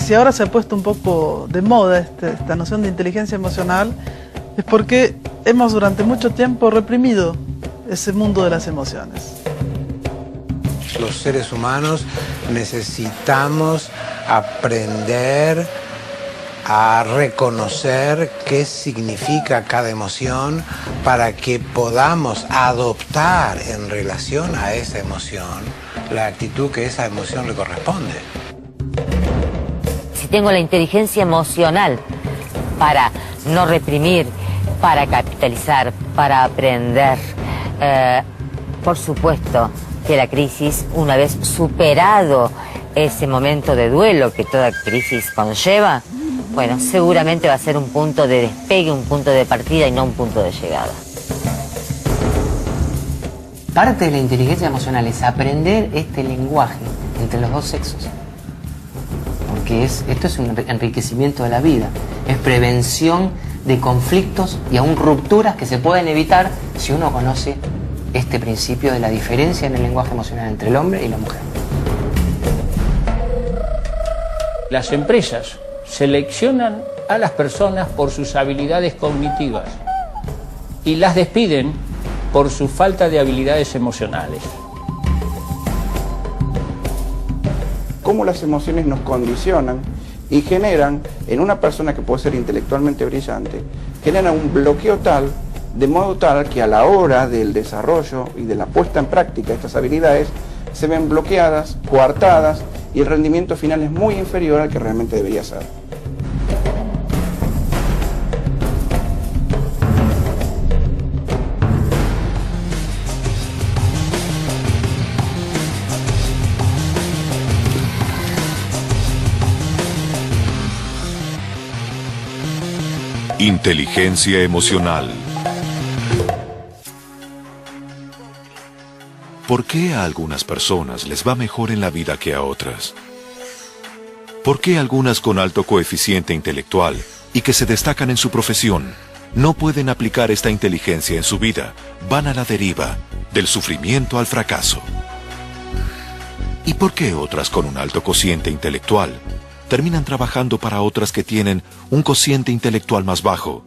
si ahora se ha puesto un poco de moda esta noción de inteligencia emocional, es porque hemos durante mucho tiempo reprimido ese mundo de las emociones. Los seres humanos necesitamos aprender a reconocer qué significa cada emoción para que podamos adoptar en relación a esa emoción la actitud que esa emoción le corresponde. Si tengo la inteligencia emocional para no reprimir, para capitalizar, para aprender, por supuesto que la crisis, una vez superado ese momento de duelo que toda crisis conlleva, bueno, seguramente va a ser un punto de despegue, un punto de partida y no un punto de llegada. Parte de la inteligencia emocional es aprender este lenguaje entre los dos sexos. Porque esto es un enriquecimiento de la vida. Es prevención de conflictos y aún rupturas que se pueden evitar si uno conoce este principio de la diferencia en el lenguaje emocional entre el hombre y la mujer. Las empresas seleccionan a las personas por sus habilidades cognitivas y las despiden por su falta de habilidades emocionales. Cómo las emociones nos condicionan y generan, en una persona que puede ser intelectualmente brillante, generan un bloqueo tal, de modo tal que a la hora del desarrollo y de la puesta en práctica de estas habilidades, se ven bloqueadas, coartadas, y el rendimiento final es muy inferior al que realmente debería ser. Inteligencia emocional. ¿Por qué a algunas personas les va mejor en la vida que a otras? ¿Por qué algunas con alto coeficiente intelectual y que se destacan en su profesión no pueden aplicar esta inteligencia en su vida? Van a la deriva, del sufrimiento al fracaso. ¿Y por qué otras con un alto cociente intelectual terminan trabajando para otras que tienen un cociente intelectual más bajo,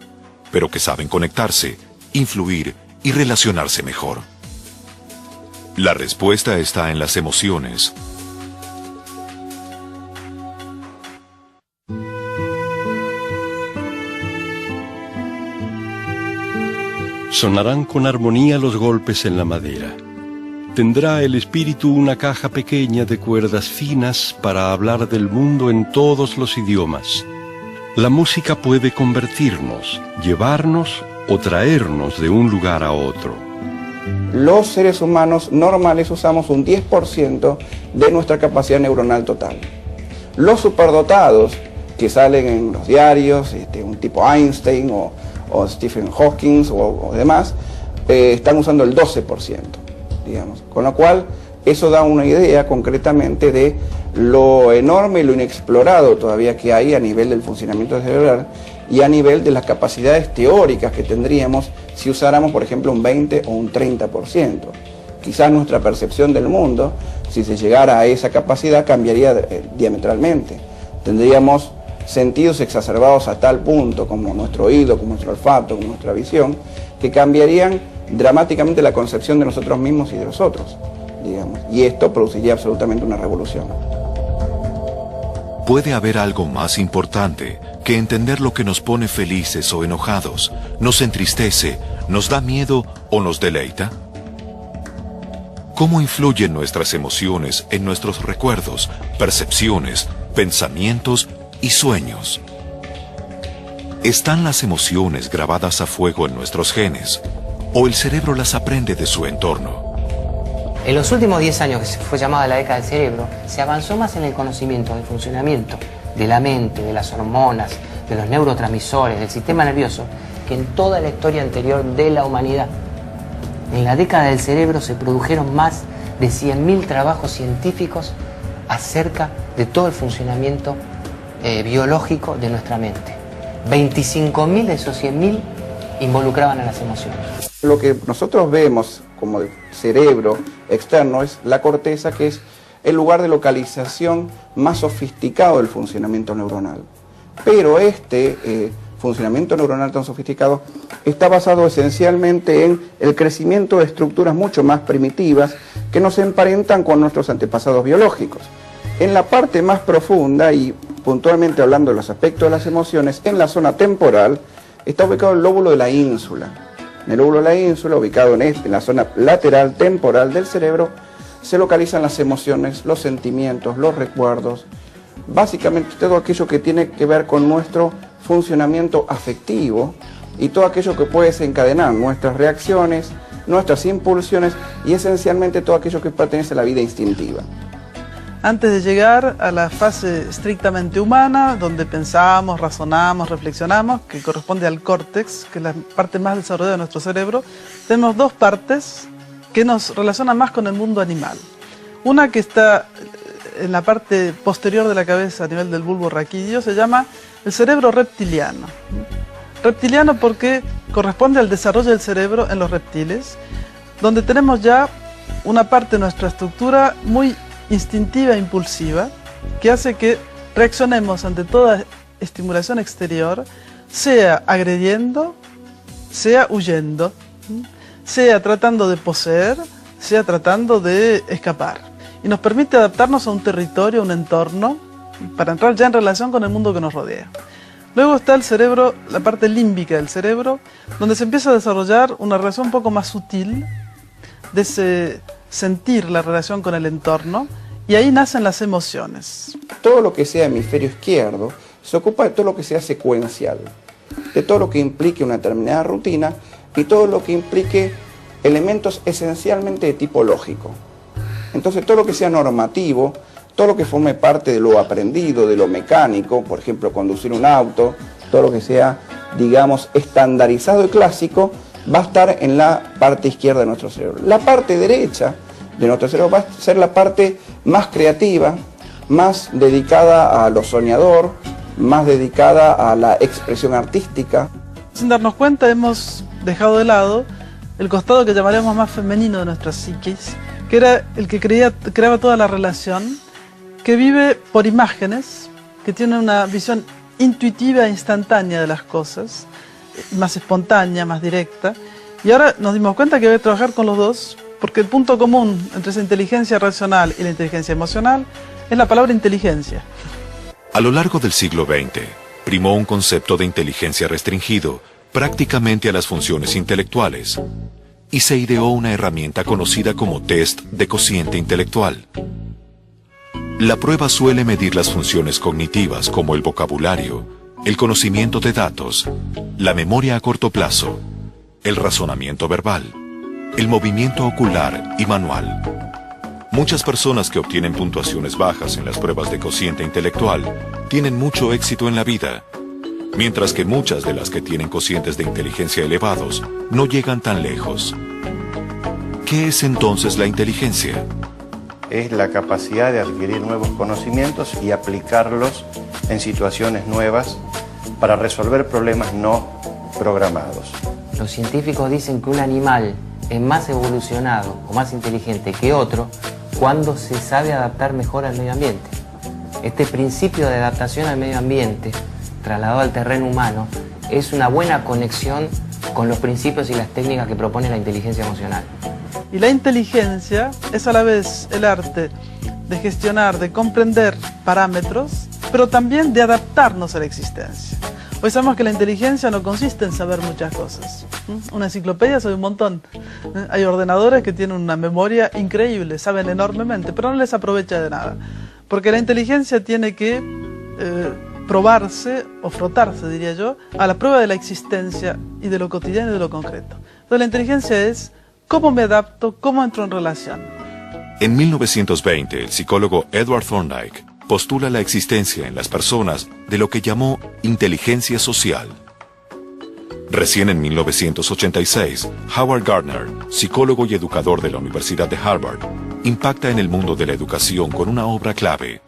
pero que saben conectarse, influir y relacionarse mejor? La respuesta está en las emociones. Sonarán con armonía los golpes en la madera. Tendrá el espíritu una caja pequeña de cuerdas finas para hablar del mundo en todos los idiomas. La música puede convertirnos, llevarnos o traernos de un lugar a otro. Los seres humanos normales usamos un 10% de nuestra capacidad neuronal total. Los superdotados, que salen en los diarios, un tipo Einstein o Stephen Hawking o demás, están usando el 12%, digamos. Con lo cual, eso da una idea concretamente de lo enorme y lo inexplorado todavía que hay a nivel del funcionamiento cerebral y a nivel de las capacidades teóricas que tendríamos si usáramos, por ejemplo, un 20 o un 30%. Quizás nuestra percepción del mundo, si se llegara a esa capacidad, cambiaría diametralmente. Tendríamos sentidos exacerbados a tal punto, como nuestro oído, como nuestro olfato, como nuestra visión, que cambiarían dramáticamente la concepción de nosotros mismos y de los otros, digamos. Y esto produciría absolutamente una revolución. ¿Puede haber algo más importante que entender lo que nos pone felices o enojados, nos entristece, nos da miedo o nos deleita? ¿Cómo influyen nuestras emociones en nuestros recuerdos, percepciones, pensamientos y sueños? ¿Están las emociones grabadas a fuego en nuestros genes o el cerebro las aprende de su entorno? En los últimos 10 años, que se fue llamada la década del cerebro, se avanzó más en el conocimiento del funcionamiento de la mente, de las hormonas, de los neurotransmisores, del sistema nervioso, que en toda la historia anterior de la humanidad. En la década del cerebro se produjeron más de 100.000 trabajos científicos acerca de todo el funcionamiento biológico de nuestra mente. 25.000 de esos 100.000 involucraban a las emociones. Lo que nosotros vemos como cerebro externo es la corteza, que es el lugar de localización más sofisticado del funcionamiento neuronal. Pero este funcionamiento neuronal tan sofisticado está basado esencialmente en el crecimiento de estructuras mucho más primitivas que nos emparentan con nuestros antepasados biológicos. En la parte más profunda, y puntualmente hablando de los aspectos de las emociones, en la zona temporal, está ubicado el lóbulo de la ínsula. En el lóbulo de la ínsula, ubicado en la zona lateral temporal del cerebro, se localizan las emociones, los sentimientos, los recuerdos, básicamente todo aquello que tiene que ver con nuestro funcionamiento afectivo y todo aquello que puede desencadenar nuestras reacciones, nuestras impulsiones y esencialmente todo aquello que pertenece a la vida instintiva. Antes de llegar a la fase estrictamente humana, donde pensamos, razonamos, reflexionamos, que corresponde al córtex, que es la parte más desarrollada de nuestro cerebro, tenemos dos partes que nos relacionan más con el mundo animal. Una que está en la parte posterior de la cabeza, a nivel del bulbo raquídeo, se llama el cerebro reptiliano. Reptiliano porque corresponde al desarrollo del cerebro en los reptiles, donde tenemos ya una parte de nuestra estructura muy instintiva e impulsiva, que hace que reaccionemos ante toda estimulación exterior, sea agrediendo, sea huyendo, sea tratando de poseer, sea tratando de escapar. Y nos permite adaptarnos a un territorio, a un entorno, para entrar ya en relación con el mundo que nos rodea. Luego está el cerebro, la parte límbica del cerebro, donde se empieza a desarrollar una relación un poco más sutil, de sentir la relación con el entorno, y ahí nacen las emociones. Todo lo que sea hemisferio izquierdo se ocupa de todo lo que sea secuencial, de todo lo que implique una determinada rutina y todo lo que implique elementos esencialmente de tipo lógico. Entonces todo lo que sea normativo, todo lo que forme parte de lo aprendido, de lo mecánico, por ejemplo conducir un auto, todo lo que sea, digamos, estandarizado y clásico, va a estar en la parte izquierda de nuestro cerebro. La parte derecha de nuestro cerebro va a ser la parte más creativa, más dedicada a lo soñador, más dedicada a la expresión artística. Sin darnos cuenta hemos dejado de lado el costado que llamaremos más femenino de nuestra psiquis, que era el que creaba toda la relación, que vive por imágenes, que tiene una visión intuitiva e instantánea de las cosas, más espontánea, más directa. Y ahora nos dimos cuenta que hay que trabajar con los dos, porque el punto común entre esa inteligencia racional y la inteligencia emocional es la palabra inteligencia. A lo largo del siglo XX, primó un concepto de inteligencia restringido prácticamente a las funciones intelectuales y se ideó una herramienta conocida como test de cociente intelectual. La prueba suele medir las funciones cognitivas como el vocabulario, el conocimiento de datos, la memoria a corto plazo, el razonamiento verbal, el movimiento ocular y manual. Muchas personas que obtienen puntuaciones bajas en las pruebas de cociente intelectual tienen mucho éxito en la vida, mientras que muchas de las que tienen cocientes de inteligencia elevados no llegan tan lejos. ¿Qué es entonces la inteligencia? Es la capacidad de adquirir nuevos conocimientos y aplicarlos en situaciones nuevas para resolver problemas no programados. Los científicos dicen que un animal es más evolucionado o más inteligente que otro cuando se sabe adaptar mejor al medio ambiente. Este principio de adaptación al medio ambiente, trasladado al terreno humano, es una buena conexión con los principios y las técnicas que propone la inteligencia emocional. Y la inteligencia es a la vez el arte de gestionar, de comprender parámetros, pero también de adaptarnos a la existencia. Hoy sabemos que la inteligencia no consiste en saber muchas cosas. Una enciclopedia sabe un montón. Hay ordenadores que tienen una memoria increíble, saben enormemente, pero no les aprovecha de nada. Porque la inteligencia tiene que probarse o frotarse, diría yo, a la prueba de la existencia y de lo cotidiano y de lo concreto. Entonces la inteligencia es cómo me adapto, cómo entro en relación. En 1920, el psicólogo Edward Thorndike postula la existencia en las personas de lo que llamó inteligencia social. Recién en 1986, Howard Gardner, psicólogo y educador de la Universidad de Harvard, impacta en el mundo de la educación con una obra clave: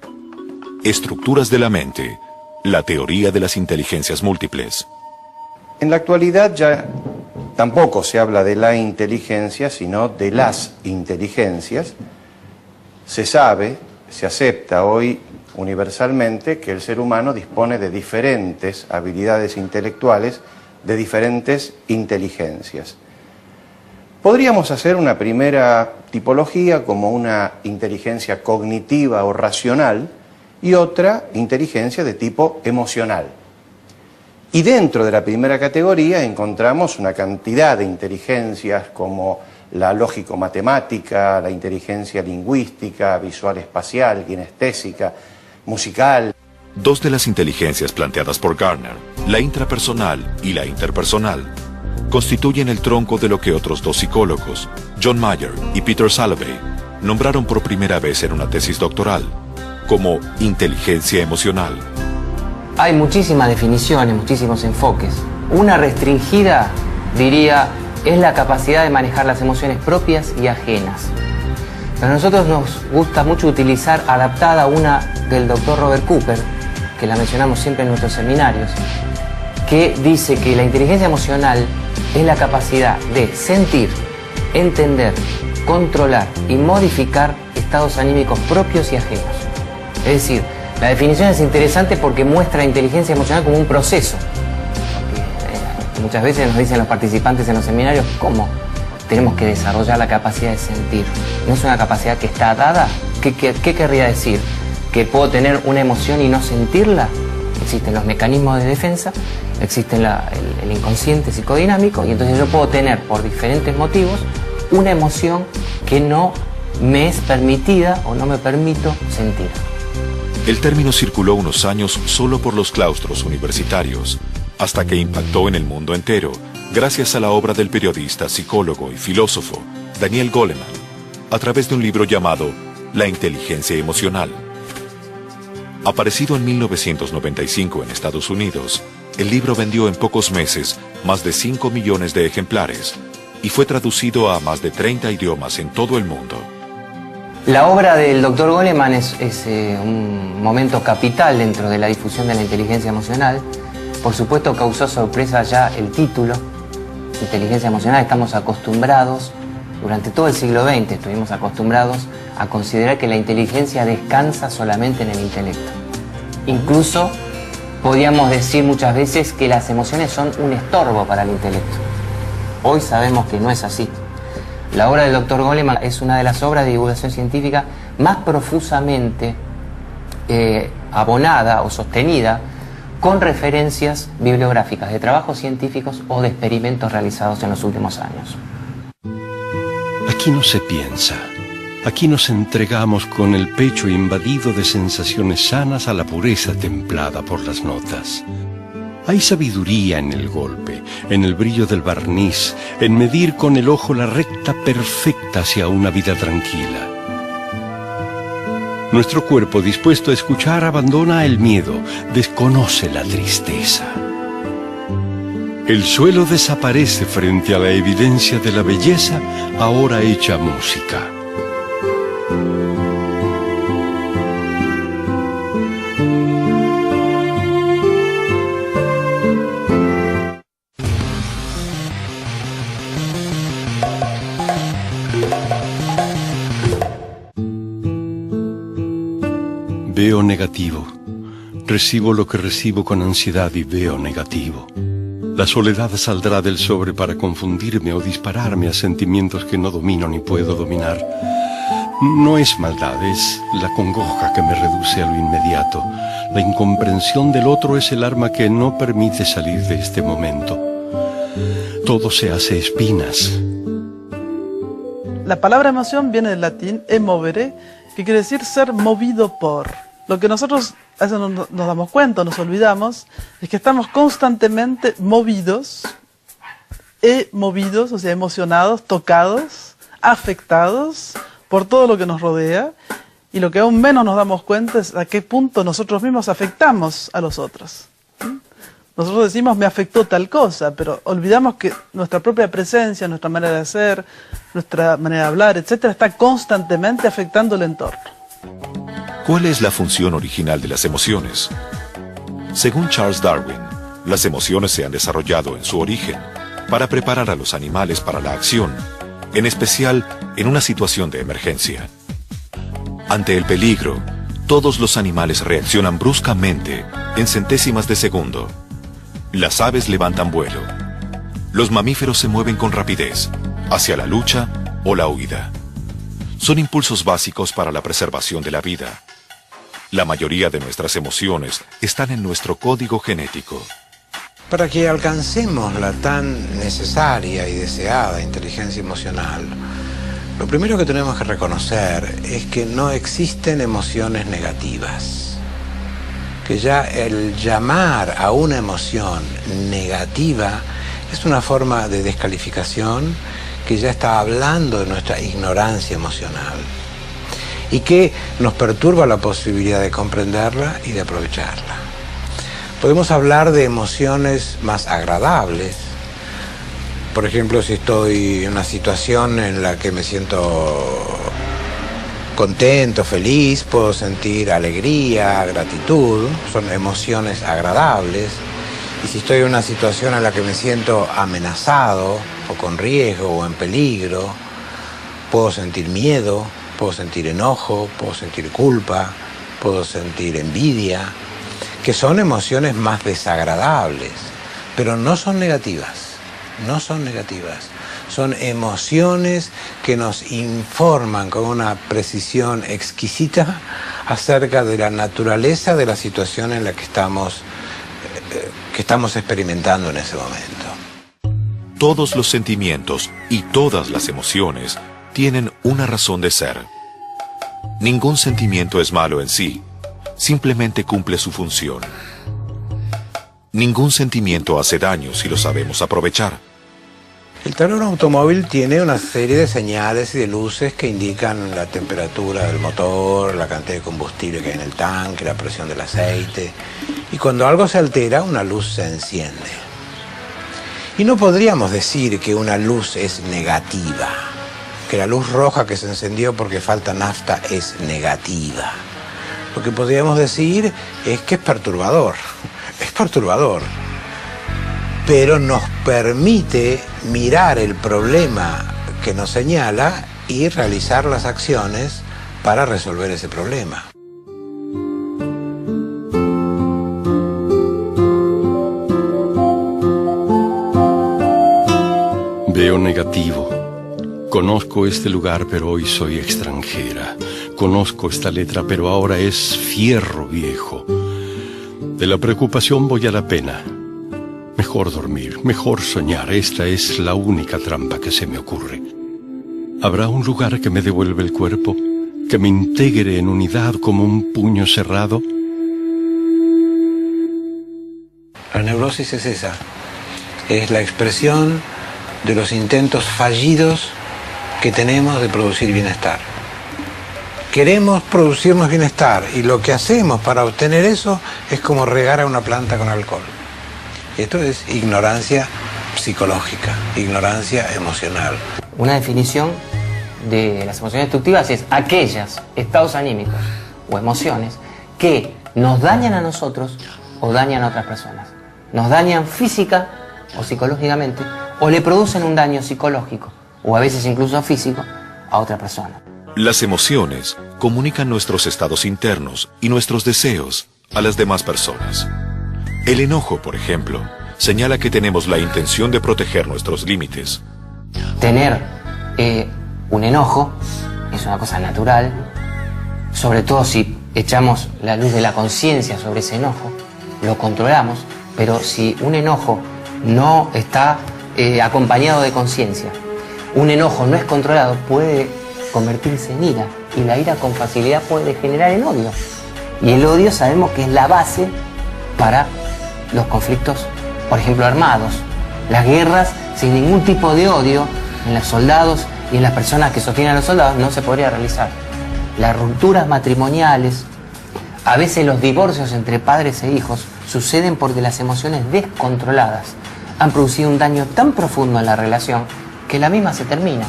Estructuras de la mente, la teoría de las inteligencias múltiples. En la actualidad ya tampoco se habla de la inteligencia, sino de las inteligencias. Se sabe se acepta hoy universalmente que el ser humano dispone de diferentes habilidades intelectuales, de diferentes inteligencias. Podríamos hacer una primera tipología como una inteligencia cognitiva o racional y otra inteligencia de tipo emocional. Y dentro de la primera categoría encontramos una cantidad de inteligencias como la lógico-matemática, la inteligencia lingüística, visual-espacial, kinestésica, musical. Dos de las inteligencias planteadas por Gardner, la intrapersonal y la interpersonal, constituyen el tronco de lo que otros dos psicólogos, John Mayer y Peter Salovey, nombraron por primera vez en una tesis doctoral como inteligencia emocional. Hay muchísimas definiciones, muchísimos enfoques. Una restringida, diría, es la capacidad de manejar las emociones propias y ajenas. Pero a nosotros nos gusta mucho utilizar adaptada una del doctor Robert Cooper, que la mencionamos siempre en nuestros seminarios, que dice que la inteligencia emocional es la capacidad de sentir, entender, controlar y modificar estados anímicos propios y ajenos. Es decir, la definición es interesante porque muestra la inteligencia emocional como un proceso. Muchas veces nos dicen los participantes en los seminarios cómo tenemos que desarrollar la capacidad de sentir. ¿No es una capacidad que está dada? ¿Qué querría decir? ¿Que puedo tener una emoción y no sentirla? Existen los mecanismos de defensa, existe el inconsciente psicodinámico, y entonces yo puedo tener, por diferentes motivos, una emoción que no me es permitida o no me permito sentir. El término circuló unos años solo por los claustros universitarios, hasta que impactó en el mundo entero, gracias a la obra del periodista, psicólogo y filósofo Daniel Goleman, a través de un libro llamado La inteligencia emocional. Aparecido en 1995 en Estados Unidos, el libro vendió en pocos meses más de 5 millones de ejemplares y fue traducido a más de 30 idiomas en todo el mundo. La obra del Dr. Goleman es un momento capital dentro de la difusión de la inteligencia emocional. Por supuesto causó sorpresa ya el título, inteligencia emocional. Estamos acostumbrados, durante todo el siglo XX estuvimos acostumbrados a considerar que la inteligencia descansa solamente en el intelecto. Incluso podíamos decir muchas veces que las emociones son un estorbo para el intelecto. Hoy sabemos que no es así. La obra del Dr. Goleman es una de las obras de divulgación científica más profusamente abonada o sostenida con referencias bibliográficas de trabajos científicos o de experimentos realizados en los últimos años. Aquí no se piensa. Aquí nos entregamos con el pecho invadido de sensaciones sanas a la pureza templada por las notas. Hay sabiduría en el golpe, en el brillo del barniz, en medir con el ojo la recta perfecta hacia una vida tranquila. Nuestro cuerpo, dispuesto a escuchar, abandona el miedo, desconoce la tristeza. El suelo desaparece frente a la evidencia de la belleza, ahora hecha música. Veo negativo. Recibo lo que recibo con ansiedad y veo negativo. La soledad saldrá del sobre para confundirme o dispararme a sentimientos que no domino ni puedo dominar. No es maldad, es la congoja que me reduce a lo inmediato. La incomprensión del otro es el arma que no permite salir de este momento. Todo se hace espinas. La palabra emoción viene del latín emovere, que quiere decir ser movido por. Lo que nosotros a veces no nos damos cuenta, nos olvidamos, es que estamos constantemente movidos, o sea, emocionados, tocados, afectados por todo lo que nos rodea, y lo que aún menos nos damos cuenta es a qué punto nosotros mismos afectamos a los otros. Nosotros decimos, me afectó tal cosa, pero olvidamos que nuestra propia presencia, nuestra manera de ser, nuestra manera de hablar, etcétera, está constantemente afectando el entorno. ¿Cuál es la función original de las emociones? Según Charles Darwin, las emociones se han desarrollado en su origen para preparar a los animales para la acción, en especial en una situación de emergencia. Ante el peligro, todos los animales reaccionan bruscamente en centésimas de segundo. Las aves levantan vuelo. Los mamíferos se mueven con rapidez hacia la lucha o la huida. Son impulsos básicos para la preservación de la vida. La mayoría de nuestras emociones están en nuestro código genético. Para que alcancemos la tan necesaria y deseada inteligencia emocional, lo primero que tenemos que reconocer es que no existen emociones negativas. Que ya el llamar a una emoción negativa es una forma de descalificación que ya está hablando de nuestra ignorancia emocional y que nos perturba la posibilidad de comprenderla y de aprovecharla. Podemos hablar de emociones más agradables. Por ejemplo, si estoy en una situación en la que me siento contento, feliz, puedo sentir alegría, gratitud, son emociones agradables. Y si estoy en una situación en la que me siento amenazado, o con riesgo, o en peligro, puedo sentir miedo, puedo sentir enojo, puedo sentir culpa, puedo sentir envidia, que son emociones más desagradables, pero no son negativas, no son negativas. Son emociones que nos informan con una precisión exquisita acerca de la naturaleza de la situación en la que estamos experimentando en ese momento. Todos los sentimientos y todas las emociones tienen una razón de ser. Ningún sentimiento es malo en sí, simplemente cumple su función. Ningún sentimiento hace daño si lo sabemos aprovechar. El tablero automóvil tiene una serie de señales y de luces que indican la temperatura del motor, la cantidad de combustible que hay en el tanque, la presión del aceite. Y cuando algo se altera, una luz se enciende. Y no podríamos decir que una luz es negativa, que la luz roja que se encendió porque falta nafta es negativa. Lo que podríamos decir es que es perturbador, pero nos permite mirar el problema que nos señala y realizar las acciones para resolver ese problema. Veo negativo. Conozco este lugar, pero hoy soy extranjera. Conozco esta letra, pero ahora es fierro viejo. De la preocupación voy a la pena. Mejor dormir, mejor soñar. Esta es la única trampa que se me ocurre. ¿Habrá un lugar que me devuelva el cuerpo? ¿Que me integre en unidad como un puño cerrado? La neurosis es esa. Es la expresión de los intentos fallidos que tenemos de producir bienestar. Queremos producirnos bienestar y lo que hacemos para obtener eso es como regar a una planta con alcohol. Esto es ignorancia psicológica, ignorancia emocional. Una definición de las emociones destructivas es aquellos estados anímicos o emociones que nos dañan a nosotros o dañan a otras personas. Nos dañan física o psicológicamente o le producen un daño psicológico o a veces incluso físico a otra persona. Las emociones comunican nuestros estados internos y nuestros deseos a las demás personas. El enojo, por ejemplo, señala que tenemos la intención de proteger nuestros límites. Tener un enojo es una cosa natural, sobre todo si echamos la luz de la conciencia sobre ese enojo, lo controlamos, pero si un enojo no está acompañado de conciencia, un enojo no es controlado, puede convertirse en ira, y la ira con facilidad puede degenerar en odio. Y el odio sabemos que es la base para los conflictos, por ejemplo, armados. Las guerras sin ningún tipo de odio en los soldados y en las personas que sostienen a los soldados no se podría realizar. Las rupturas matrimoniales, a veces los divorcios entre padres e hijos, suceden porque las emociones descontroladas han producido un daño tan profundo en la relación que la misma se termina.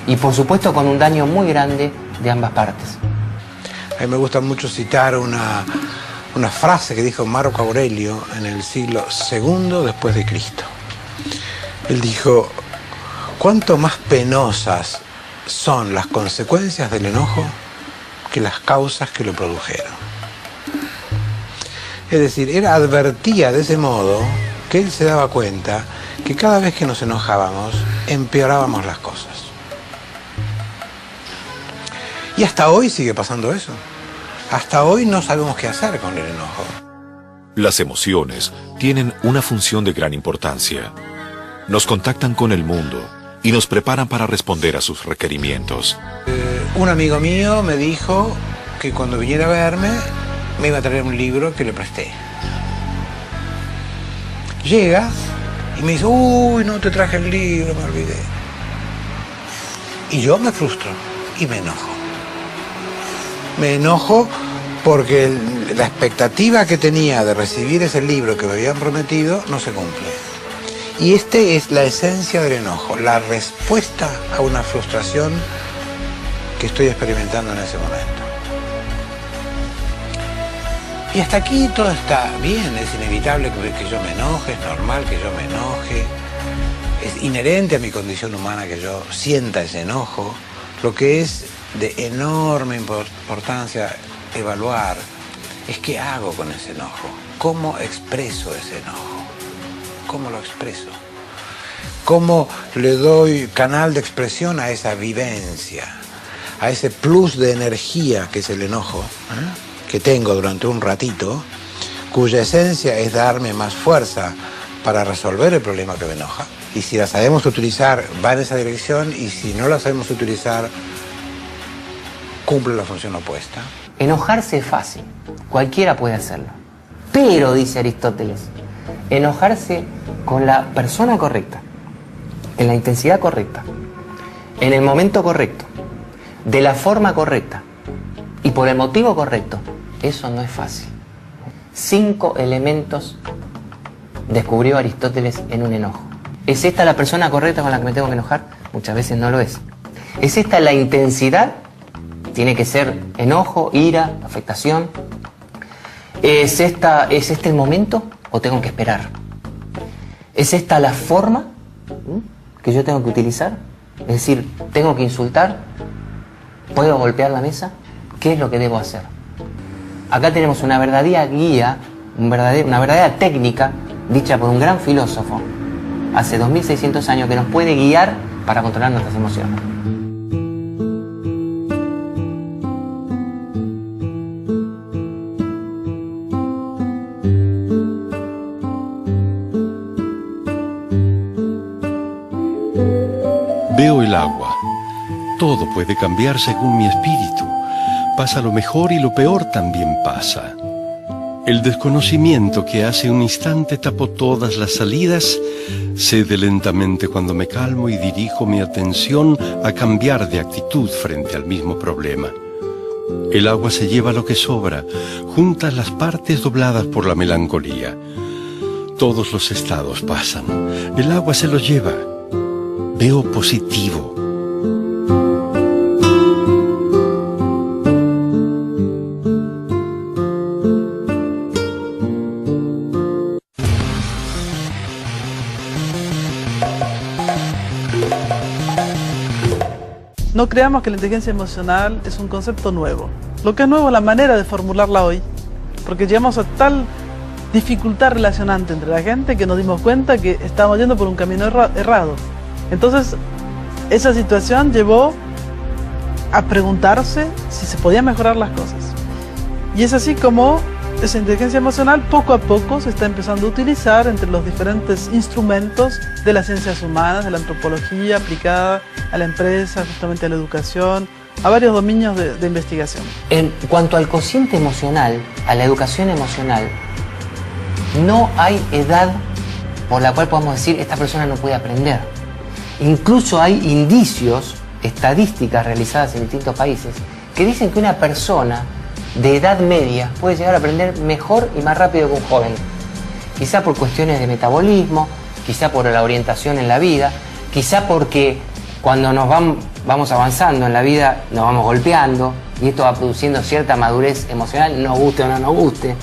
Y por supuesto con un daño muy grande de ambas partes. A mí me gusta mucho citar una frase que dijo Marco Aurelio en el siglo II después de Cristo. Él dijo: cuánto más penosas son las consecuencias del enojo que las causas que lo produjeron. Es decir, él advertía de ese modo que él se daba cuenta que cada vez que nos enojábamos, empeorábamos las cosas. Y hasta hoy sigue pasando eso. Hasta hoy no sabemos qué hacer con el enojo. Las emociones tienen una función de gran importancia. Nos contactan con el mundo y nos preparan para responder a sus requerimientos. Un amigo mío me dijo que cuando viniera a verme me iba a traer un libro que le presté. Llega y me dice, uy, no te traje el libro, me olvidé. Y yo me frustro y me enojo. Me enojo porque la expectativa que tenía de recibir ese libro que me habían prometido no se cumple. Y esta es la esencia del enojo, la respuesta a una frustración que estoy experimentando en ese momento. Y hasta aquí todo está bien, es inevitable que yo me enoje, es normal que yo me enoje, es inherente a mi condición humana que yo sienta ese enojo. Lo que es de enorme importancia evaluar es qué hago con ese enojo, cómo expreso ese enojo, cómo lo expreso, cómo le doy canal de expresión a esa vivencia, a ese plus de energía que es el enojo, que tengo durante un ratito, cuya esencia es darme más fuerza para resolver el problema que me enoja. Y si la sabemos utilizar, va en esa dirección, y si no la sabemos utilizar, cumple la función opuesta. Enojarse es fácil, cualquiera puede hacerlo. Pero, dice Aristóteles, enojarse con la persona correcta, en la intensidad correcta, en el momento correcto, de la forma correcta y por el motivo correcto, eso no es fácil. 5 elementos descubrió Aristóteles en un enojo. ¿Es esta la persona correcta con la que me tengo que enojar? Muchas veces no lo es. ¿Es esta la intensidad? Tiene que ser enojo, ira, afectación. ¿Es este el momento o tengo que esperar? ¿Es esta la forma que yo tengo que utilizar? Es decir, ¿tengo que insultar? ¿Puedo golpear la mesa? ¿Qué es lo que debo hacer? Acá tenemos una verdadera guía, una verdadera técnica dicha por un gran filósofo hace 2600 años que nos puede guiar para controlar nuestras emociones. Veo el agua. Todo puede cambiar según mi espíritu. Pasa lo mejor y lo peor también pasa. El desconocimiento que hace un instante tapó todas las salidas cede lentamente cuando me calmo y dirijo mi atención a cambiar de actitud frente al mismo problema. El agua se lleva lo que sobra, junta las partes dobladas por la melancolía. Todos los estados pasan, el agua se los lleva. Veo positivo. No creamos que la inteligencia emocional es un concepto nuevo. Lo que es nuevo es la manera de formularla hoy, porque llegamos a tal dificultad relacionante entre la gente que nos dimos cuenta que estábamos yendo por un camino errado. Entonces, esa situación llevó a preguntarse si se podían mejorar las cosas. Y es así como esa inteligencia emocional poco a poco se está empezando a utilizar entre los diferentes instrumentos de las ciencias humanas, de la antropología aplicada a la empresa, justamente a la educación, a varios dominios de investigación. En cuanto al cociente emocional, a la educación emocional, no hay edad por la cual podamos decir esta persona no puede aprender. Incluso hay indicios, estadísticas realizadas en distintos países, que dicen que una persona de edad media puede llegar a aprender mejor y más rápido que un joven. Quizá por cuestiones de metabolismo, quizá por la orientación en la vida, quizá porque cuando nos vamos avanzando en la vida nos vamos golpeando y esto va produciendo cierta madurez emocional, nos guste o no nos guste.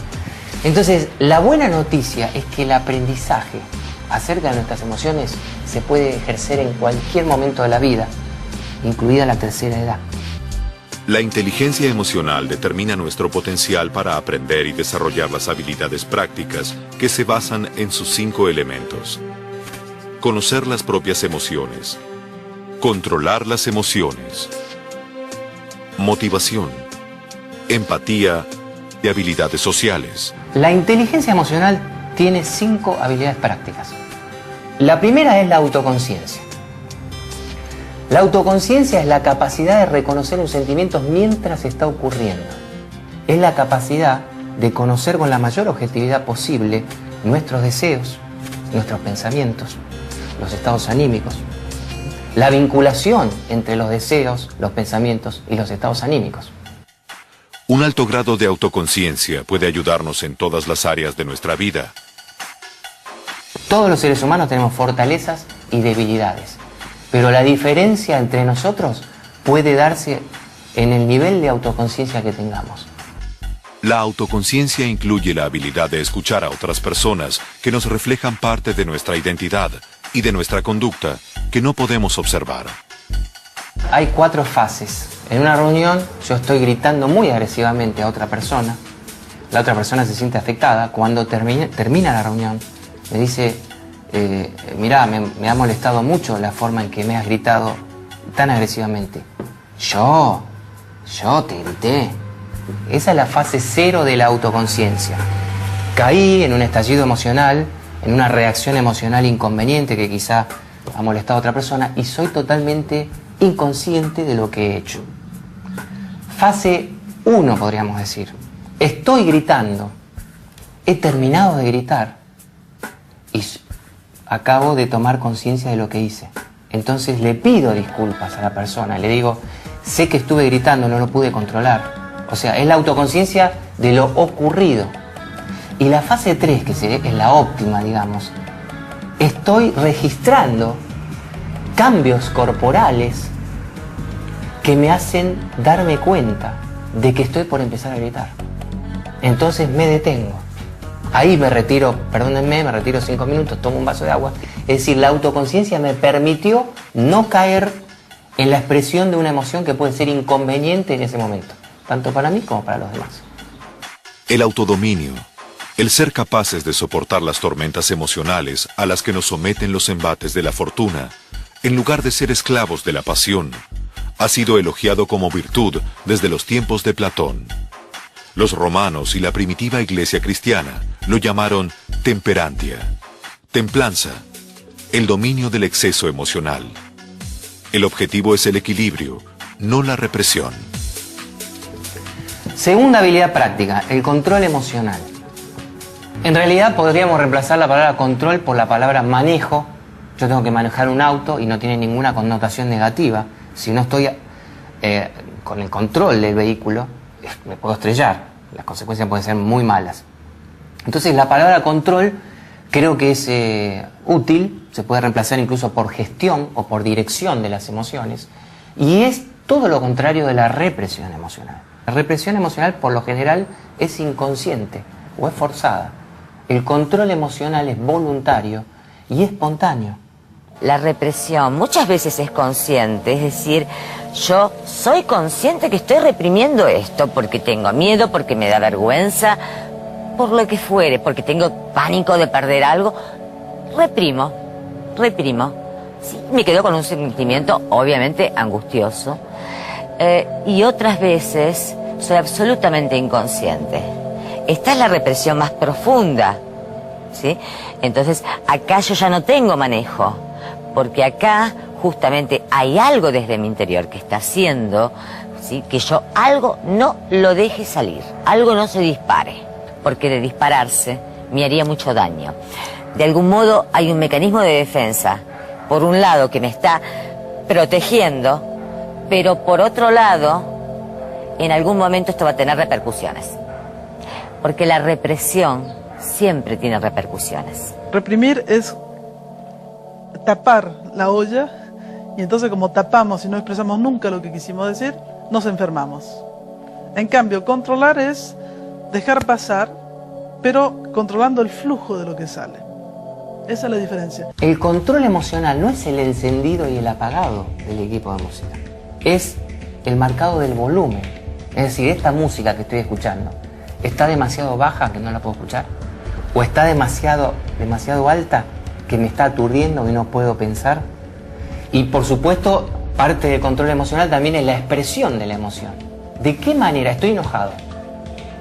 Entonces, la buena noticia es que el aprendizaje acerca de nuestras emociones se puede ejercer en cualquier momento de la vida, incluida la tercera edad. La inteligencia emocional determina nuestro potencial para aprender y desarrollar las habilidades prácticas que se basan en sus 5 elementos. Conocer las propias emociones. Controlar las emociones. Motivación. Empatía y habilidades sociales. La inteligencia emocional tiene 5 habilidades prácticas. La primera es la autoconciencia. La autoconciencia es la capacidad de reconocer un sentimiento mientras está ocurriendo. Es la capacidad de conocer con la mayor objetividad posible nuestros deseos, nuestros pensamientos, los estados anímicos, la vinculación entre los deseos, los pensamientos y los estados anímicos. Un alto grado de autoconciencia puede ayudarnos en todas las áreas de nuestra vida. Todos los seres humanos tenemos fortalezas y debilidades, pero la diferencia entre nosotros puede darse en el nivel de autoconciencia que tengamos. La autoconciencia incluye la habilidad de escuchar a otras personas que nos reflejan parte de nuestra identidad y de nuestra conducta que no podemos observar. Hay 4 fases. En una reunión yo estoy gritando muy agresivamente a otra persona. La otra persona se siente afectada. Cuando termina la reunión, me dice, mirá, me ha molestado mucho la forma en que me has gritado tan agresivamente. Yo te grité. Esa es la fase 0 de la autoconciencia. Caí en un estallido emocional, en una reacción emocional inconveniente que quizá ha molestado a otra persona y soy totalmente inconsciente de lo que he hecho. Fase 1, podríamos decir. Estoy gritando. He terminado de gritar y acabo de tomar conciencia de lo que hice. Entonces le pido disculpas a la persona. Le digo, sé que estuve gritando, no lo pude controlar. O sea, es la autoconciencia de lo ocurrido. Y la fase 3, que es la óptima, digamos, estoy registrando cambios corporales que me hacen darme cuenta de que estoy por empezar a gritar. Entonces me detengo. Ahí me retiro, perdónenme, me retiro 5 minutos, tomo un vaso de agua. Es decir, la autoconciencia me permitió no caer en la expresión de una emoción que puede ser inconveniente en ese momento, tanto para mí como para los demás. El autodominio, el ser capaces de soportar las tormentas emocionales a las que nos someten los embates de la fortuna, en lugar de ser esclavos de la pasión, ha sido elogiado como virtud desde los tiempos de Platón. Los romanos y la primitiva iglesia cristiana lo llamaron temperantia, templanza, el dominio del exceso emocional. El objetivo es el equilibrio, no la represión. Segunda habilidad práctica, el control emocional. En realidad podríamos reemplazar la palabra control por la palabra manejo. Yo tengo que manejar un auto y no tiene ninguna connotación negativa. Si no estoy con el control del vehículo, me puedo estrellar. Las consecuencias pueden ser muy malas. Entonces la palabra control creo que es útil, se puede reemplazar incluso por gestión o por dirección de las emociones, y es todo lo contrario de la represión emocional. La represión emocional por lo general es inconsciente o es forzada. El control emocional es voluntario y espontáneo. La represión muchas veces es consciente, es decir, yo soy consciente que estoy reprimiendo esto porque tengo miedo, porque me da vergüenza, por lo que fuere, porque tengo pánico de perder algo. Reprimo. Sí, me quedo con un sentimiento obviamente angustioso. Y otras veces soy absolutamente inconsciente. Esta es la represión más profunda, ¿sí? Entonces, acá yo ya no tengo manejo, porque acá justamente hay algo desde mi interior que está haciendo, ¿sí?, que yo algo no lo deje salir, algo no se dispare, porque de dispararse me haría mucho daño. De algún modo hay un mecanismo de defensa, por un lado que me está protegiendo, pero por otro lado, en algún momento esto va a tener repercusiones, porque la represión siempre tiene repercusiones. Reprimir es tapar la olla, y entonces como tapamos y no expresamos nunca lo que quisimos decir, nos enfermamos. En cambio, controlar es dejar pasar, pero controlando el flujo de lo que sale. Esa es la diferencia. El control emocional no es el encendido y el apagado del equipo de música. Es el marcado del volumen. Es decir, esta música que estoy escuchando, ¿está demasiado baja que no la puedo escuchar? ¿O está demasiado alta que me está aturdiendo y no puedo pensar? Y por supuesto, parte del control emocional también es la expresión de la emoción. ¿De qué manera estoy enojado?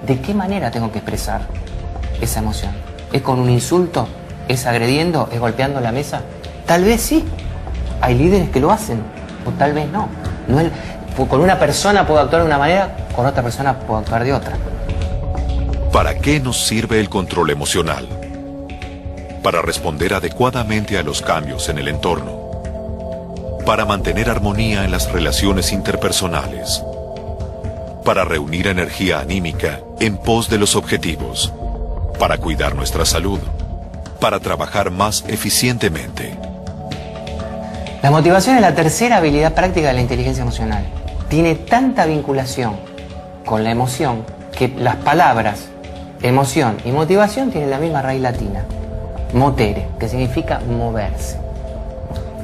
¿De qué manera tengo que expresar esa emoción? ¿Es con un insulto? ¿Es agrediendo? ¿Es golpeando la mesa? Tal vez sí. Hay líderes que lo hacen, o tal vez no. Con una persona puedo actuar de una manera, con otra persona puedo actuar de otra. ¿Para qué nos sirve el control emocional? Para responder adecuadamente a los cambios en el entorno. Para mantener armonía en las relaciones interpersonales. Para reunir energía anímica en pos de los objetivos. Para cuidar nuestra salud. Para trabajar más eficientemente. La motivación es la tercera habilidad práctica de la inteligencia emocional. Tiene tanta vinculación con la emoción que las palabras emoción y motivación tienen la misma raíz latina. Motere, que significa moverse.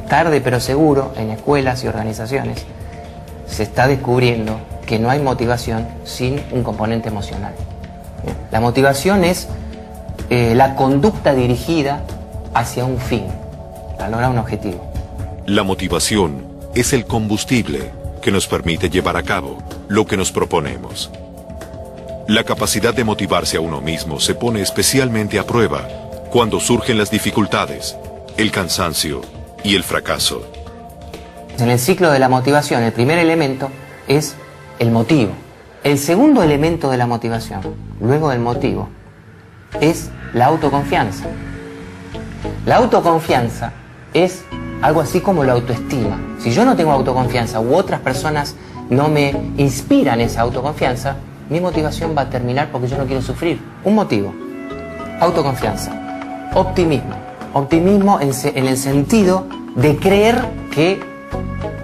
Tarde pero seguro, en escuelas y organizaciones, se está descubriendo que no hay motivación sin un componente emocional. La motivación es la conducta dirigida hacia un fin, para lograr un objetivo. La motivación es el combustible que nos permite llevar a cabo lo que nos proponemos. La capacidad de motivarse a uno mismo se pone especialmente a prueba cuando surgen las dificultades, el cansancio y el fracaso. En el ciclo de la motivación, el primer elemento es el motivo. El segundo elemento de la motivación, luego del motivo, es la autoconfianza. La autoconfianza es algo así como la autoestima. Si yo no tengo autoconfianza u otras personas no me inspiran esa autoconfianza, mi motivación va a terminar porque yo no quiero sufrir. Un motivo, autoconfianza, optimismo. Optimismo en el sentido de creer que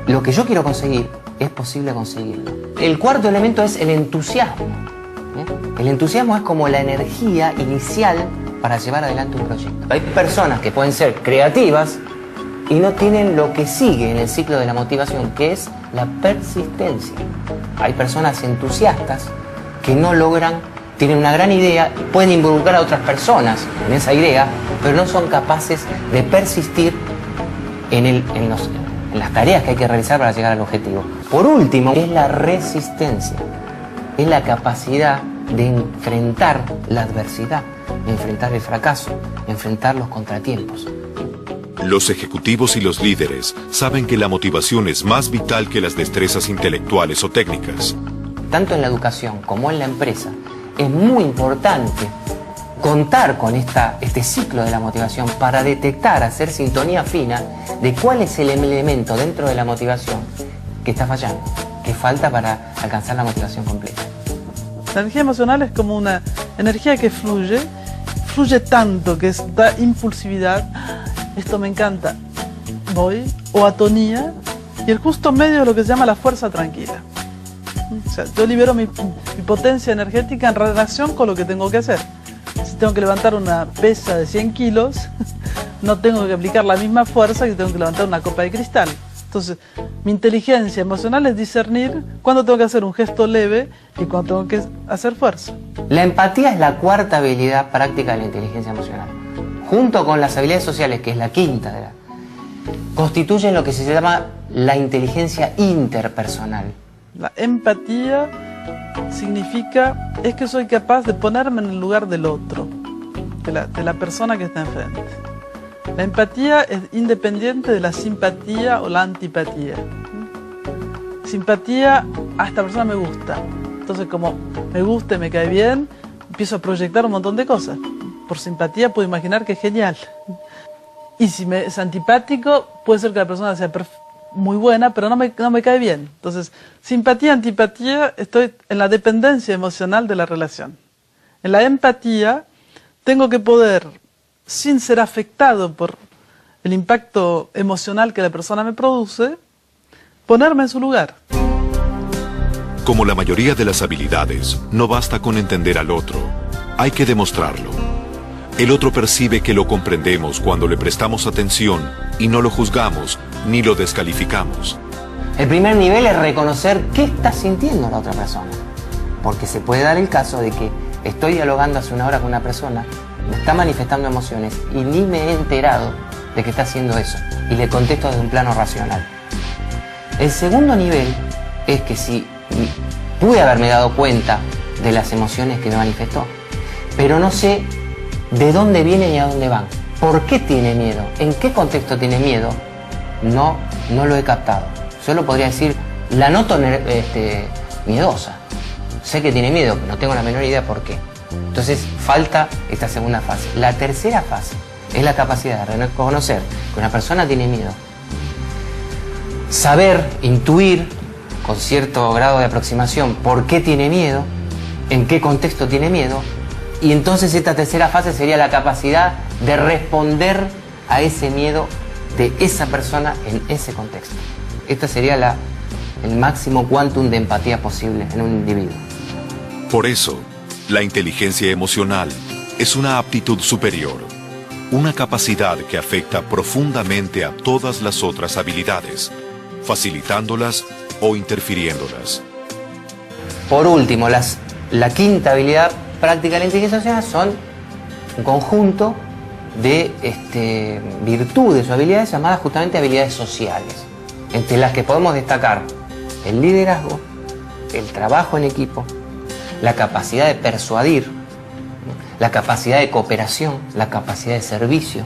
lo que yo quiero conseguir es posible conseguirlo. El cuarto elemento es el entusiasmo. El entusiasmo es como la energía inicial para llevar adelante un proyecto. Hay personas que pueden ser creativas y no tienen lo que sigue en el ciclo de la motivación, que es la persistencia. Hay personas entusiastas que no logran, tienen una gran idea, pueden involucrar a otras personas en esa idea, pero no son capaces de persistir en las tareas que hay que realizar para llegar al objetivo. Por último, es la resistencia. Es la capacidad de enfrentar la adversidad, enfrentar el fracaso, enfrentar los contratiempos. Los ejecutivos y los líderes saben que la motivación es más vital que las destrezas intelectuales o técnicas. Tanto en la educación como en la empresa, es muy importante contar con este ciclo de la motivación para detectar, hacer sintonía fina de cuál es el elemento dentro de la motivación que está fallando, que falta para alcanzar la motivación completa. La energía emocional es como una energía que fluye tanto que da impulsividad. Esto me encanta, voy, o atonía, y el justo medio es lo que se llama la fuerza tranquila. O sea, yo libero mi potencia energética en relación con lo que tengo que hacer. Si tengo que levantar una pesa de 100 kilos, no tengo que aplicar la misma fuerza que tengo que levantar una copa de cristal. Entonces, mi inteligencia emocional es discernir cuándo tengo que hacer un gesto leve y cuándo tengo que hacer fuerza. La empatía es la cuarta habilidad práctica de la inteligencia emocional. Junto con las habilidades sociales, que es la quinta, constituyen lo que se llama la inteligencia interpersonal. La empatía significa, es que soy capaz de ponerme en el lugar del otro, de la persona que está enfrente. La empatía es independiente de la simpatía o la antipatía. Simpatía, a esta persona me gusta. Entonces, como me gusta y me cae bien, empiezo a proyectar un montón de cosas. Por simpatía puedo imaginar que es genial. Y si me es antipático, puede ser que la persona sea muy buena, pero no me cae bien. Entonces, simpatía, antipatía, estoy en la dependencia emocional de la relación. En la empatía, tengo que poder, sin ser afectado por el impacto emocional que la persona me produce, ponerme en su lugar. Como la mayoría de las habilidades, no basta con entender al otro, hay que demostrarlo. El otro percibe que lo comprendemos cuando le prestamos atención y no lo juzgamos ni lo descalificamos. El primer nivel es reconocer qué está sintiendo la otra persona. Porque se puede dar el caso de que estoy dialogando hace una hora con una persona, me está manifestando emociones y ni me he enterado de que está haciendo eso. Y le contesto desde un plano racional. El segundo nivel es que si pude haberme dado cuenta de las emociones que me manifestó, pero no sé de dónde vienen y a dónde van. ¿Por qué tiene miedo? ¿En qué contexto tiene miedo? No lo he captado. Solo podría decir, la noto miedosa. Sé que tiene miedo, pero no tengo la menor idea por qué. Entonces falta esta segunda fase. La tercera fase es la capacidad de reconocer que una persona tiene miedo. Saber, intuir con cierto grado de aproximación por qué tiene miedo, en qué contexto tiene miedo. Y entonces esta tercera fase sería la capacidad de responder a ese miedo de esa persona en ese contexto. Esta sería el máximo quantum de empatía posible en un individuo. Por eso, la inteligencia emocional es una aptitud superior, una capacidad que afecta profundamente a todas las otras habilidades, facilitándolas o interfiriéndolas. Por último, la quinta habilidad práctica de la inteligencia emocional son un conjunto de virtudes o habilidades llamadas justamente habilidades sociales, entre las que podemos destacar el liderazgo, el trabajo en equipo, la capacidad de persuadir, la capacidad de cooperación, la capacidad de servicio.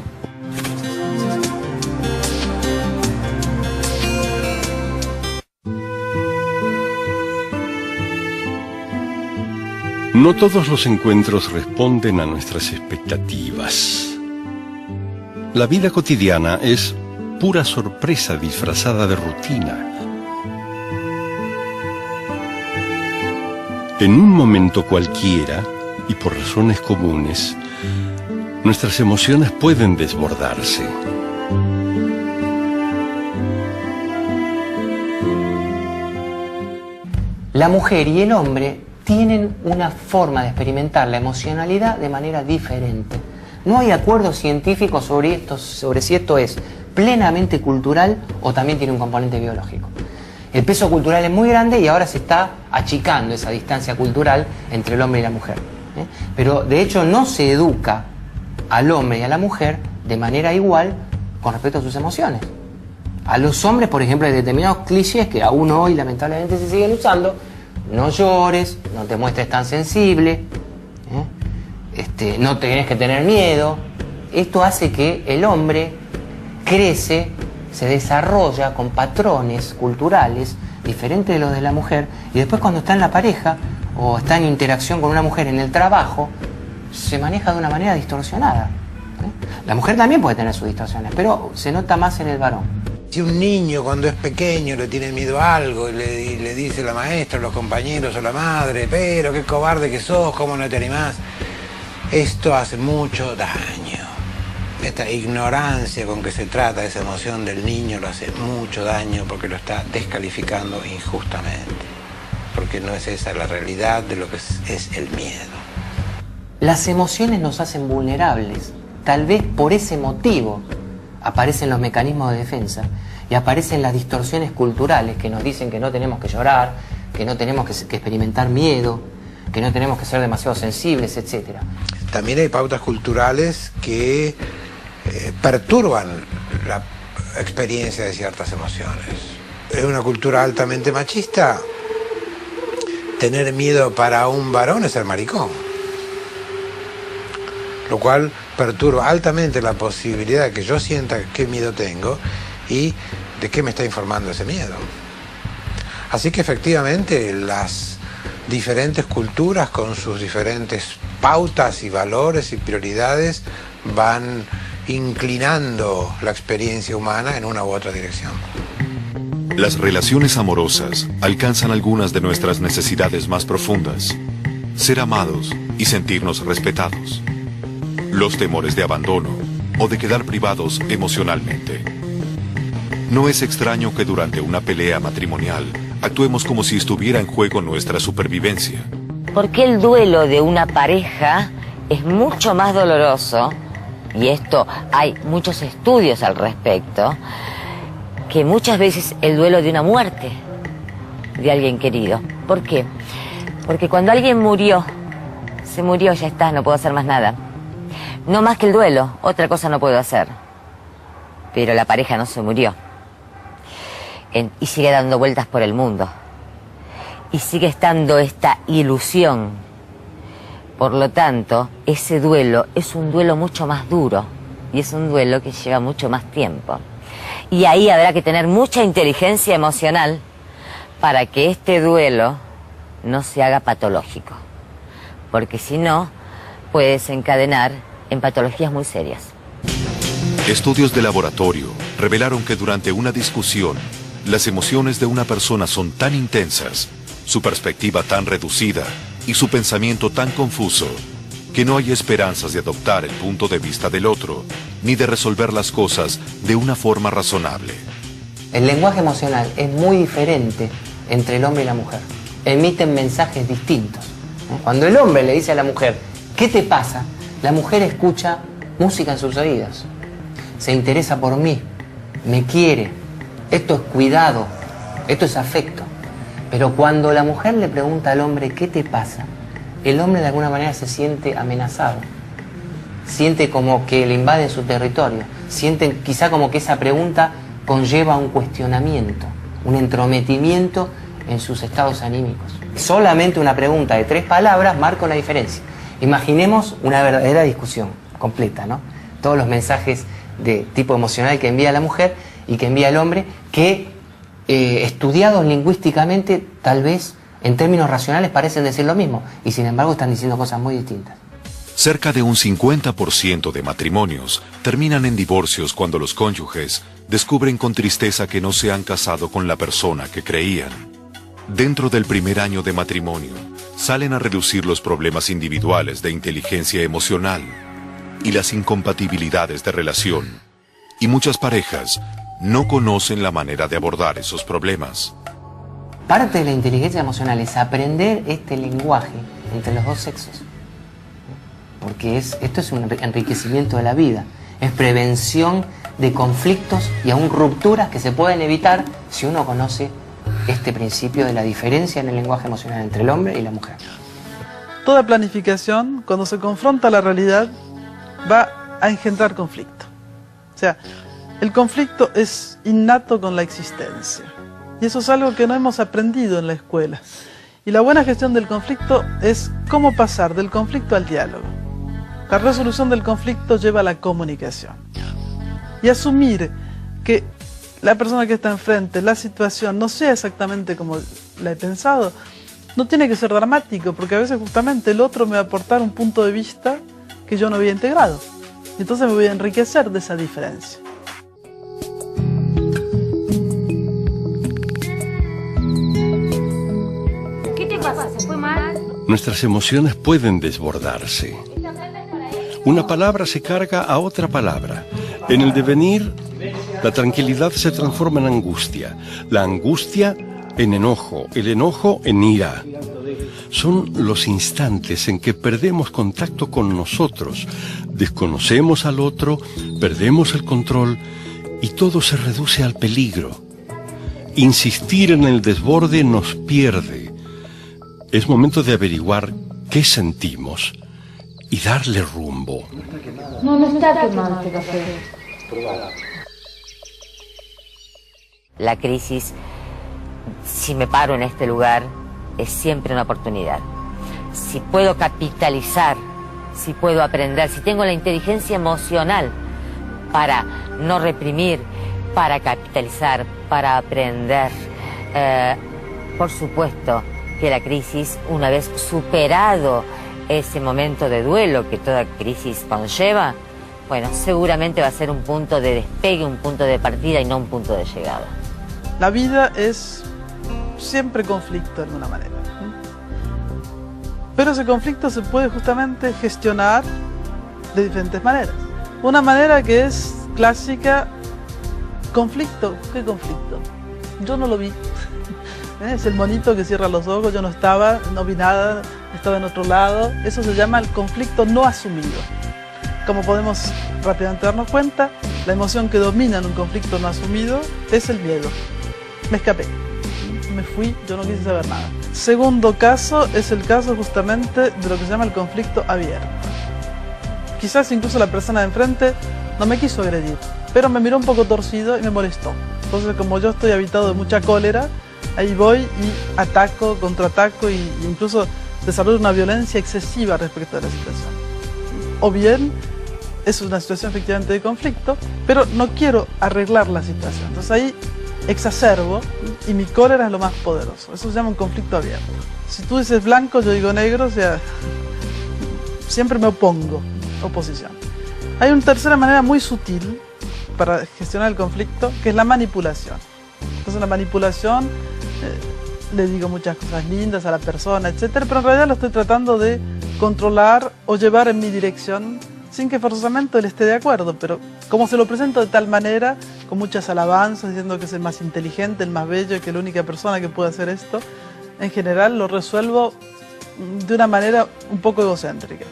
No todos los encuentros responden a nuestras expectativas. La vida cotidiana es pura sorpresa disfrazada de rutina. En un momento cualquiera, y por razones comunes, nuestras emociones pueden desbordarse. La mujer y el hombre tienen una forma de experimentar la emocionalidad de manera diferente. No hay acuerdo científico sobre si esto es plenamente cultural o también tiene un componente biológico. El peso cultural es muy grande y ahora se está achicando esa distancia cultural entre el hombre y la mujer. Pero de hecho no se educa al hombre y a la mujer de manera igual con respecto a sus emociones. A los hombres, por ejemplo, hay determinados clichés que aún hoy lamentablemente se siguen usando. No llores, no te muestres tan sensible, no tenés que tener miedo. Esto hace que el hombre crece, se desarrolla con patrones culturales diferentes de los de la mujer, y después cuando está en la pareja o está en interacción con una mujer en el trabajo, se maneja de una manera distorsionada. La mujer también puede tener sus distorsiones, pero se nota más en el varón. Si un niño cuando es pequeño le tiene miedo a algo y le dice la maestra, los compañeros o la madre, pero qué cobarde que sos, cómo no te animás, esto hace mucho daño. Esta ignorancia con que se trata esa emoción del niño lo hace mucho daño porque lo está descalificando injustamente, porque no es esa la realidad de lo que es el miedo. Las emociones nos hacen vulnerables, tal vez por ese motivo aparecen los mecanismos de defensa y aparecen las distorsiones culturales que nos dicen que no tenemos que llorar, que no tenemos que experimentar miedo, que no tenemos que ser demasiado sensibles, etc. También hay pautas culturales que perturban la experiencia de ciertas emociones. En una cultura altamente machista, tener miedo para un varón es ser maricón, lo cual perturba altamente la posibilidad de que yo sienta qué miedo tengo y de qué me está informando ese miedo. Así que efectivamente las diferentes culturas con sus diferentes pautas y valores y prioridades van inclinando la experiencia humana en una u otra dirección. Las relaciones amorosas alcanzan algunas de nuestras necesidades más profundas: ser amados y sentirnos respetados. Los temores de abandono o de quedar privados emocionalmente. No es extraño que durante una pelea matrimonial actuemos como si estuviera en juego nuestra supervivencia. Porque el duelo de una pareja es mucho más doloroso, y esto hay muchos estudios al respecto, que muchas veces el duelo de una muerte de alguien querido. ¿Por qué? Porque cuando alguien murió, se murió, ya está, no puedo hacer más nada. No más que el duelo, otra cosa no puedo hacer. Pero la pareja no se murió. Y sigue dando vueltas por el mundo. Y sigue estando esta ilusión. Por lo tanto, ese duelo es un duelo mucho más duro. Y es un duelo que lleva mucho más tiempo. Y ahí habrá que tener mucha inteligencia emocional para que este duelo no se haga patológico. Porque si no, puede desencadenar en patologías muy serias. Estudios de laboratorio revelaron que durante una discusión, las emociones de una persona son tan intensas, su perspectiva tan reducida y su pensamiento tan confuso, que no hay esperanzas de adoptar el punto de vista del otro, ni de resolver las cosas de una forma razonable. El lenguaje emocional es muy diferente entre el hombre y la mujer. Emiten mensajes distintos. Cuando el hombre le dice a la mujer, ¿qué te pasa?, la mujer escucha música en sus oídos. Se interesa por mí, me quiere. Esto es cuidado, esto es afecto. Pero cuando la mujer le pregunta al hombre, ¿qué te pasa?, el hombre de alguna manera se siente amenazado. Siente como que le invaden su territorio. Siente quizá como que esa pregunta conlleva un cuestionamiento, un entrometimiento en sus estados anímicos. Solamente una pregunta de 3 palabras marca una diferencia. Imaginemos una verdadera discusión completa, ¿no? Todos los mensajes de tipo emocional que envía la mujer y que envía el hombre, que estudiados lingüísticamente, tal vez en términos racionales parecen decir lo mismo, y sin embargo están diciendo cosas muy distintas. Cerca de un 50% de matrimonios terminan en divorcios cuando los cónyuges descubren con tristeza que no se han casado con la persona que creían. Dentro del primer año de matrimonio, salen a relucir los problemas individuales de inteligencia emocional y las incompatibilidades de relación. Y muchas parejas no conocen la manera de abordar esos problemas. Parte de la inteligencia emocional es aprender este lenguaje entre los dos sexos. Porque esto es un enriquecimiento de la vida. Es prevención de conflictos y aún rupturas que se pueden evitar si uno conoce este principio de la diferencia en el lenguaje emocional entre el hombre y la mujer. Toda planificación, cuando se confronta a la realidad, va a engendrar conflicto. O sea, el conflicto es innato con la existencia. Y eso es algo que no hemos aprendido en la escuela. Y la buena gestión del conflicto es cómo pasar del conflicto al diálogo. La resolución del conflicto lleva a la comunicación. Y asumir que la persona que está enfrente, la situación, no sea exactamente como la he pensado, no tiene que ser dramático, porque a veces justamente el otro me va a aportar un punto de vista que yo no había integrado. Y entonces me voy a enriquecer de esa diferencia. ¿Qué te pasa? ¿Se fue mal? Nuestras emociones pueden desbordarse. Una palabra se carga a otra palabra. En el devenir, la tranquilidad se transforma en angustia, la angustia en enojo, el enojo en ira. Son los instantes en que perdemos contacto con nosotros, desconocemos al otro, perdemos el control y todo se reduce al peligro. Insistir en el desborde nos pierde. Es momento de averiguar qué sentimos y darle rumbo. No está quemado este café. La crisis, si me paro en este lugar, es siempre una oportunidad. Si puedo capitalizar, si puedo aprender, si tengo la inteligencia emocional para no reprimir, para capitalizar, para aprender, por supuesto que la crisis, una vez superado ese momento de duelo que toda crisis conlleva, bueno, seguramente va a ser un punto de despegue, un punto de partida y no un punto de llegada. La vida es siempre conflicto de alguna manera. Pero ese conflicto se puede justamente gestionar de diferentes maneras. Una manera que es clásica, conflicto. ¿Qué conflicto? Yo no lo vi. Es el monito que cierra los ojos, yo no estaba, no vi nada, estaba en otro lado. Eso se llama el conflicto no asumido. como podemos rápidamente darnos cuenta, la emoción que domina en un conflicto no asumido es el miedo. Me escapé, me fui, yo no quise saber nada. Segundo caso es el caso justamente de lo que se llama el conflicto abierto. Quizás incluso la persona de enfrente no me quiso agredir, pero me miró un poco torcido y me molestó. Entonces, como yo estoy habitado de mucha cólera, ahí voy y ataco, contraataco e incluso desarrollo una violencia excesiva respecto a la situación. O bien, es una situación efectivamente de conflicto, pero no quiero arreglar la situación. Entonces ahí exacerbo y mi cólera es lo más poderoso. Eso se llama un conflicto abierto. Si tú dices blanco, yo digo negro, o sea, siempre me opongo, oposición. Hay una tercera manera muy sutil para gestionar el conflicto, que es la manipulación. Entonces la manipulación, le digo muchas cosas lindas a la persona, etcétera, pero en realidad lo estoy tratando de controlar o llevar en mi dirección sin que forzosamente él esté de acuerdo, pero como se lo presento de tal manera, con muchas alabanzas, diciendo que es el más inteligente, el más bello, que es la única persona que puede hacer esto, en general lo resuelvo de una manera un poco egocéntrica.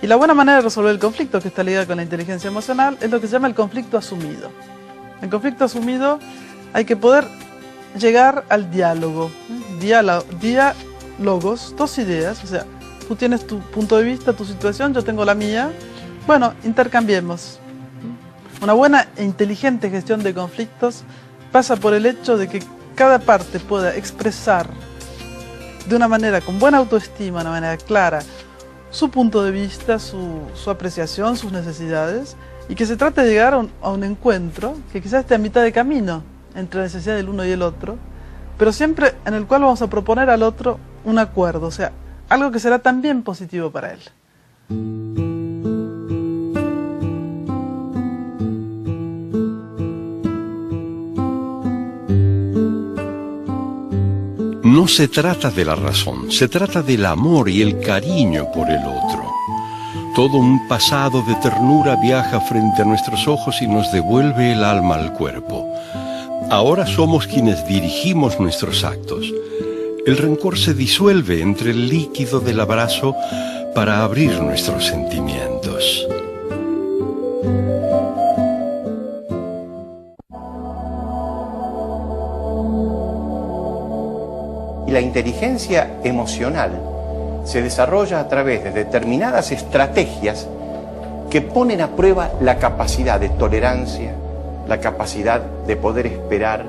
Y la buena manera de resolver el conflicto, que está ligada con la inteligencia emocional, es lo que se llama el conflicto asumido. En conflicto asumido hay que poder llegar al diálogo, diálogos, dos ideas, o sea, tú tienes tu punto de vista, tu situación, yo tengo la mía, bueno, intercambiemos. Una buena e inteligente gestión de conflictos pasa por el hecho de que cada parte pueda expresar de una manera con buena autoestima, de una manera clara, su punto de vista, su apreciación, sus necesidades, y que se trate de llegar a un encuentro que quizás esté a mitad de camino entre la necesidad del uno y el otro, pero siempre en el cual vamos a proponer al otro un acuerdo, o sea, algo que será también positivo para él. No se trata de la razón, se trata del amor y el cariño por el otro. Todo un pasado de ternura viaja frente a nuestros ojos y nos devuelve el alma al cuerpo. Ahora somos quienes dirigimos nuestros actos. El rencor se disuelve entre el líquido del abrazo para abrir nuestros sentimientos. Y la inteligencia emocional se desarrolla a través de determinadas estrategias que ponen a prueba la capacidad de tolerancia, la capacidad de poder esperar.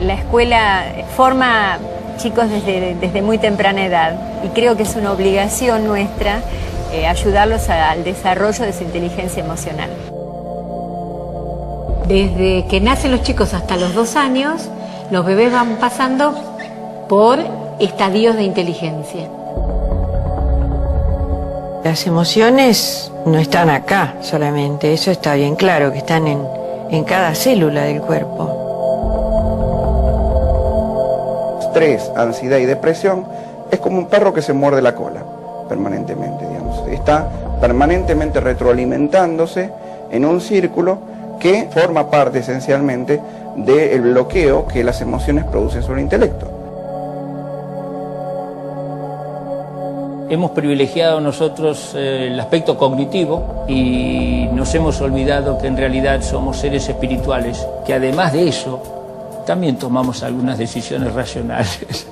La escuela forma chicos desde muy temprana edad y creo que es una obligación nuestra ayudarlos al desarrollo de su inteligencia emocional. Desde que nacen los chicos hasta los 2 años, los bebés van pasando por estadios de inteligencia. Las emociones no están acá solamente, eso está bien claro, que están en cada célula del cuerpo. Estrés, ansiedad y depresión es como un perro que se muerde la cola permanentemente, digamos. Está permanentemente retroalimentándose en un círculo que forma parte esencialmente del bloqueo que las emociones producen sobre el intelecto. Hemos privilegiado nosotros el aspecto cognitivo y nos hemos olvidado que en realidad somos seres espirituales, que además de eso también tomamos algunas decisiones racionales.